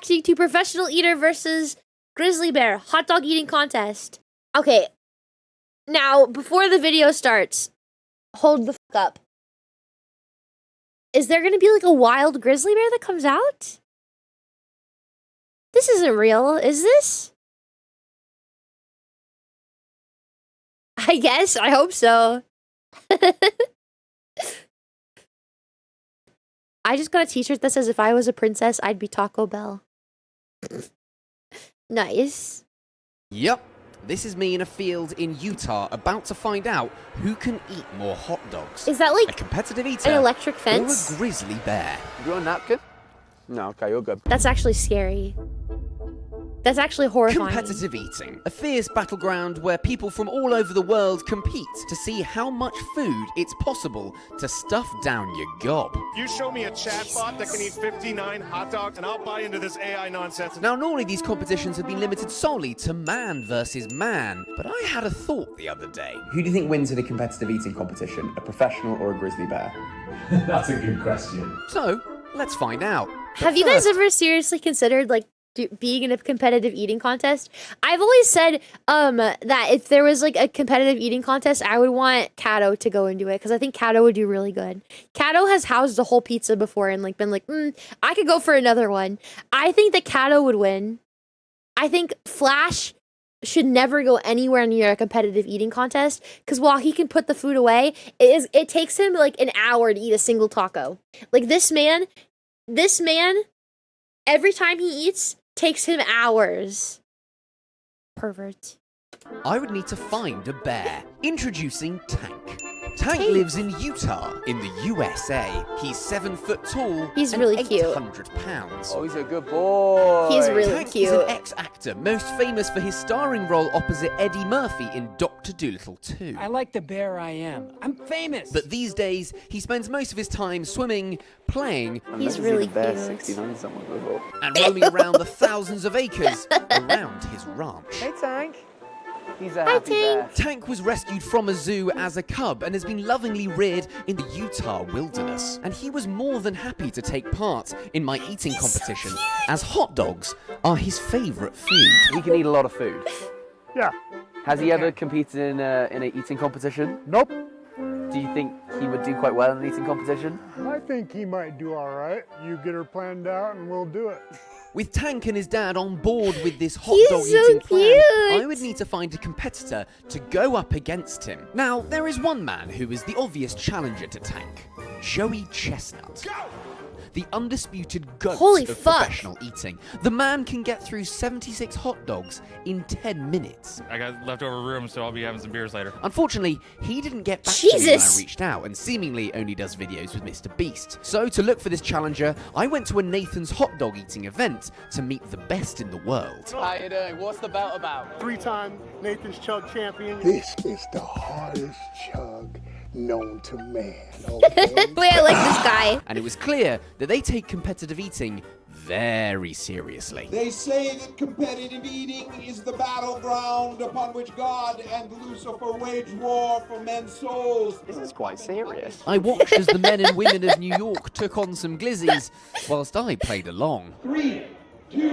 reacting to professional eater versus grizzly bear hot dog eating contest. Okay, now before the video starts, hold the fuck up. Is there gonna be like a wild grizzly bear that comes out? This isn't real, is this? I guess, I hope so. I just got a t-shirt that says if I was a princess, I'd be Taco Bell. Nice. Yep, this is me in a field in Utah about to find out who can eat more hot dogs. Is that like a competitive eater an electric fence? Or a grizzly bear? You want a napkin? No, okay, you're good. That's actually scary. That's actually horrifying. Competitive eating, a fierce battleground where people from all over the world compete to see how much food it's possible to stuff down your gob. You show me a chatbot that can eat 59 hot dogs, and I'll buy into this AI nonsense. Now, normally these competitions have been limited solely to man versus man, but I had a thought the other day. Who do you think wins in a competitive eating competition? A professional or a grizzly bear? That's a good question. So, let's find out. Have you guys ever seriously considered, like, being in a competitive eating contest? I've always said that if there was like a competitive eating contest, I would want Kato to go and do it because I think Kato would do really good. Kato has housed a whole pizza before and like been like, I could go for another one. I think that Kato would win. I think Flash should never go anywhere near a competitive eating contest because while he can put the food away, it takes him like an hour to eat a single taco. Like this man, every time he eats, takes him hours. Pervert. I would need to find a bear. Introducing Tank. Tank lives in Utah, in the USA. He's 7 foot tall. He's and really cute. 800 pounds. Oh, he's a good boy. He's really Tank cute. is an ex-actor, most famous for his starring role opposite Eddie Murphy in Dr. Dolittle 2. I like the bear I am. I'm famous. But these days, he spends most of his time swimming, playing, He's really cute. 69 someone before. and roaming around the thousands of acres around his ranch. Hey, Tank. He's a Hi, happy bear. Tank. Tank was rescued from a zoo as a cub and has been lovingly reared in the Utah wilderness. And he was more than happy to take part in my eating competition, as hot dogs are his favorite food. He can eat a lot of food. Yeah. Has he ever competed in an eating competition? Nope. Do you think he would do quite well in an eating competition? I think he might do all right. You get her planned out and we'll do it. With Tank and his dad on board with this hot He's dog so eating plan, cute. I would need to find a competitor to go up against him. Now, there is one man who is the obvious challenger to Tank, Joey Chestnut. The undisputed goat Holy of fuck. professional eating. The man can get through 76 hot dogs in 10 minutes. I got leftover room, so I'll be having some beers later. Unfortunately, he didn't get back to me when Jesus. I reached out and seemingly only does videos with Mr. Beast. So to look for this challenger, I went to a Nathan's hot dog eating event to meet the best in the world. How you doing? What's the bout about? 3-time Nathan's Chug champion. This is the hardest chug known to man, okay? Wait, I like this guy. And it was clear that they take competitive eating very seriously. They say that competitive eating is the battleground upon which God and Lucifer wage war for men's souls. This is quite serious. I watched as the men and women of New York took on some glizzies, whilst I played along. 3, 2,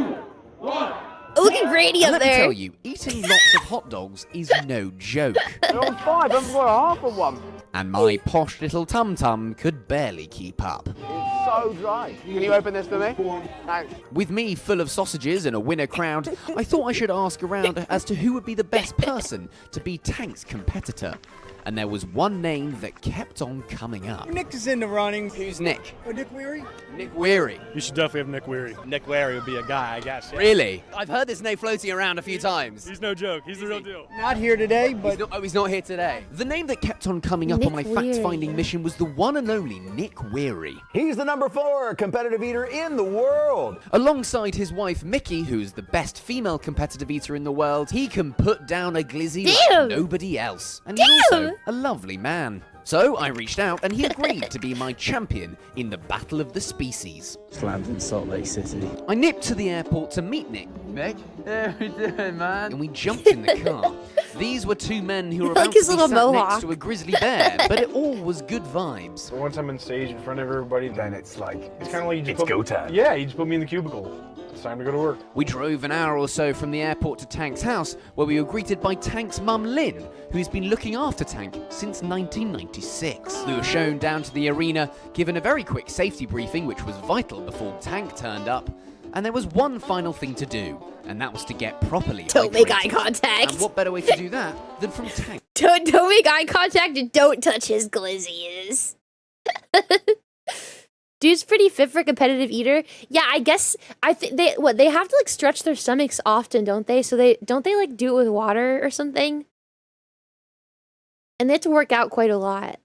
1. Look at Grady And up let me there. tell you, eating lots of hot dogs is no joke. You're on 5, I've got half of one. And my posh little tum-tum could barely keep up. It's so dry. Can you open this for me? Thanks. With me full of sausages and a winner crowd, I thought I should ask around as to who would be the best person to be Tank's competitor. And there was one name that kept on coming up. Nick is in the running. Who's Nick? Oh, Nick Weary? Nick Weary. You should definitely have Nick Weary. Nick Weary would be a guy, I guess. Yeah. Really? I've heard this name floating around a few times. He's no joke. He's the real deal. Not here today, but He's not here today. The name that kept on coming up on my Nick Weary. fact-finding mission was the one and only Nick Weary. He's the number 4 competitive eater in the world. Alongside his wife Mickey, who's the best female competitive eater in the world, he can put down a glizzy Damn. like nobody else. And he's also a lovely man. So I reached out and he agreed to be my champion in the Battle of the Species. Slammed in Salt Lake City. I nipped to the airport to meet Nick, Nick? How you doing, man? and we jumped in the car. These were two men who were Like about to his be little sat mohawk. next to a grizzly bear, but it all was good vibes. So once I'm on stage in front of everybody, Then it's like, it's kind of like you just it's go time. Yeah, you just put me in the cubicle. time to go to work. We drove an hour or so from the airport to Tank's house, where we were greeted by Tank's mum Lynn, who's been looking after Tank since 1996. We were shown down to the arena, given a very quick safety briefing, which was vital before Tank turned up, and there was one final thing to do, and that was to get properly Don't make eye hydrated. contact. And what better way to do that than from Tank? Don't make eye contact and don't touch his glizzies. Dude's pretty fit for a competitive eater. Yeah, I guess they have to like stretch their stomachs often, don't they? So they like do it with water or something. And they have to work out quite a lot.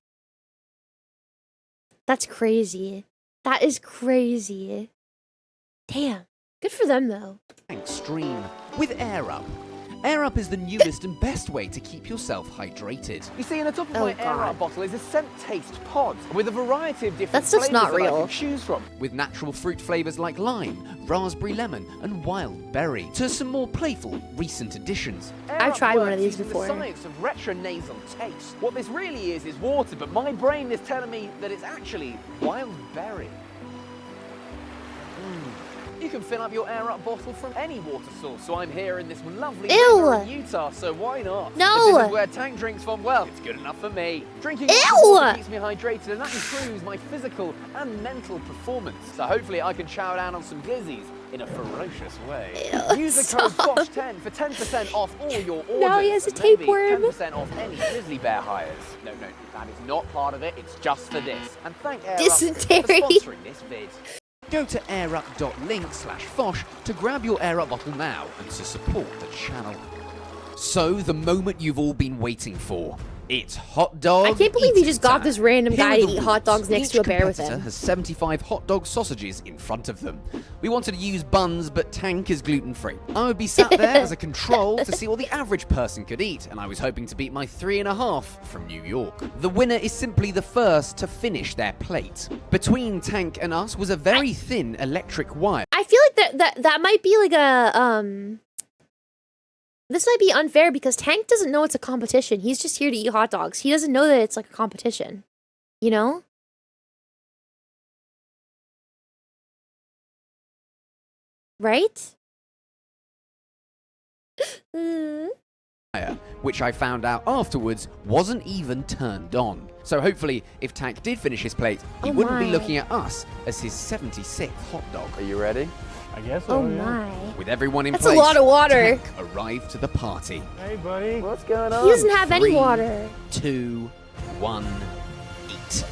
That's crazy. That is crazy. Damn. Good for them though. Extreme with Air Up. Air Up is the newest and best way to keep yourself hydrated. You see, in the top of Oh, my Air God. Up bottle is a scent taste pod with a variety of different That stuff's flavors not that I real. can choose from. With natural fruit flavors like lime, raspberry lemon, and wild berry, to some more playful recent additions. Air I've Up tried one of works these using before. The science of retronasal taste. What this really is water, but my brain is telling me that it's actually wild berry. You can fill up your Air Up bottle from any water source, so I'm here in this lovely Ew. river in Utah, so why not? No. If this is where Tank drinks from, well, it's good enough for me. Drinking Ew. water keeps me hydrated, and that improves my physical and mental performance. So hopefully I can chow down on some glizzies in a ferocious way. Ew, Use the code stop. FOSH10 for 10% off all your orders. Now he has a and maybe tapeworm. 10% off any grizzly bear hires. No, that is not part of it. It's just for this. And thank Air Up Dysentery. for sponsoring this vid. Go to airup.link/Fosh to grab your Air Up bottle now and to support the channel. So, the moment you've all been waiting for. It's hot dog I can't believe he eating just got time. this random Here guy are to the eat hot rules. dogs next Each to a bear with competitor him. has 75 hot dog sausages in front of them. We wanted to use buns, but Tank is gluten-free. I would be sat there as a control to see what the average person could eat, and I was hoping to beat my 3.5 from New York. The winner is simply the first to finish their plate. Between Tank and us was a very thin electric wire. I feel like that might be like a this might be unfair because Tank doesn't know it's a competition. He's just here to eat hot dogs. He doesn't know that it's like a competition. You know? Right? Which I found out afterwards wasn't even turned on. So hopefully, if Tank did finish his plate, he Oh wouldn't be my. looking at us as his 76th hot dog. Are you ready? I guess so, Oh yeah. my. With everyone in That's a place, lot of water. Tank arrived to the party. Hey, buddy. What's going on? He doesn't have any 3, water. 2, 1, eat.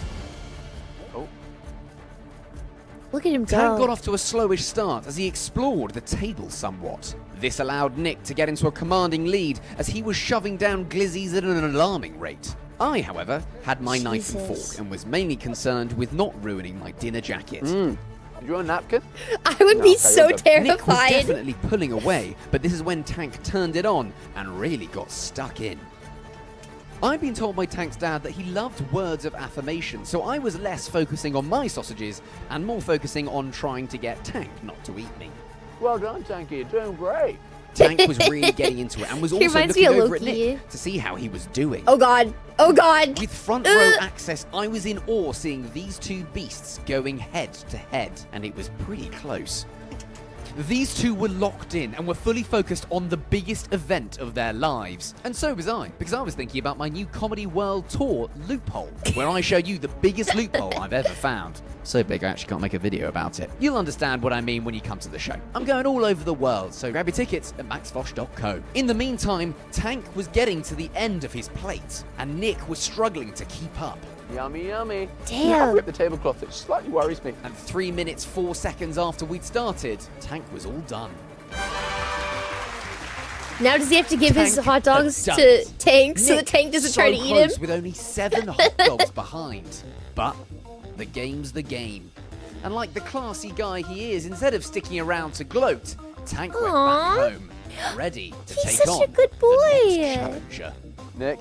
Look at him Tank go. got off to a slowish start as he explored the table somewhat. This allowed Nick to get into a commanding lead as he was shoving down glizzies at an alarming rate. I, however, had my knife and Jesus. fork and was mainly concerned with not ruining my dinner jacket. Did you want a napkin? I would No, be okay, so you're good. Nick was terrified. definitely pulling away, but this is when Tank turned it on and really got stuck in. I'd been told by Tank's dad that he loved words of affirmation, so I was less focusing on my sausages and more focusing on trying to get Tank not to eat me. Well done, Tanky. You're doing great. Tank was really getting into it and was He also reminds me looking of over at Loki. Nick to see how he was doing. Oh god. Oh god. With front row access, I was in awe seeing these two beasts going head to head, and it was pretty close. These two were locked in and were fully focused on the biggest event of their lives. And so was I, because I was thinking about my new Comedy World Tour loophole, where I show you the biggest loophole I've ever found. So big I actually can't make a video about it. You'll understand what I mean when you come to the show. I'm going all over the world, so grab your tickets at maxfosh.co. In the meantime, Tank was getting to the end of his plate, and Nick was struggling to keep up. Yummy, yummy. Damn. I've ripped the tablecloth. It slightly worries me. And 3 minutes 4 seconds after we'd started, Tank was all done. Now does he have to give his Tank hot dogs had to done. Tank so that Nick Tank doesn't so try to eat him? close with only 7 hot dogs behind. But the game's the game. And like the classy guy he is, instead of sticking around to gloat, Tank went Aw. back home, ready to He's take such on a good the boy. next challenger. Nick,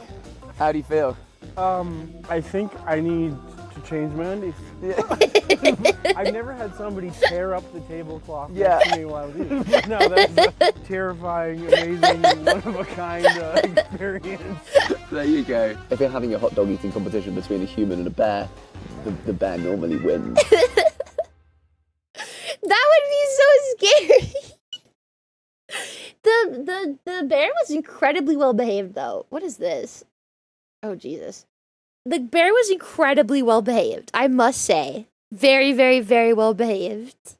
how do you feel? I think I need to change my undies. I've never had somebody tear up the tablecloth next to me while I was eating. No, that's a terrifying, amazing, one-of-a-kind experience. There you go. If you're having a hot dog eating competition between a human and a bear, the bear normally wins. That would be so scary. The bear was incredibly well behaved though. What is this? Oh Jesus. The bear was incredibly well behaved, I must say. Very, very, very well behaved.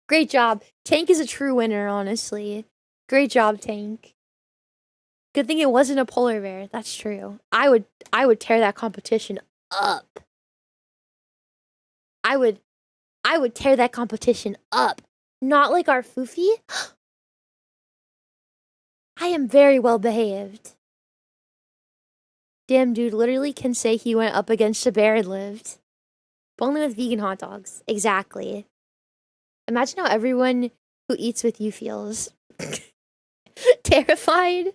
Great job. Tank is a true winner, honestly. Great job, Tank. Good thing it wasn't a polar bear. That's true. I would tear that competition up. I would tear that competition up. Not like our Foofy. I am very well behaved. Damn, dude literally can say he went up against a bear and lived. But only with vegan hot dogs. Exactly. Imagine how everyone who eats with you feels. Terrified.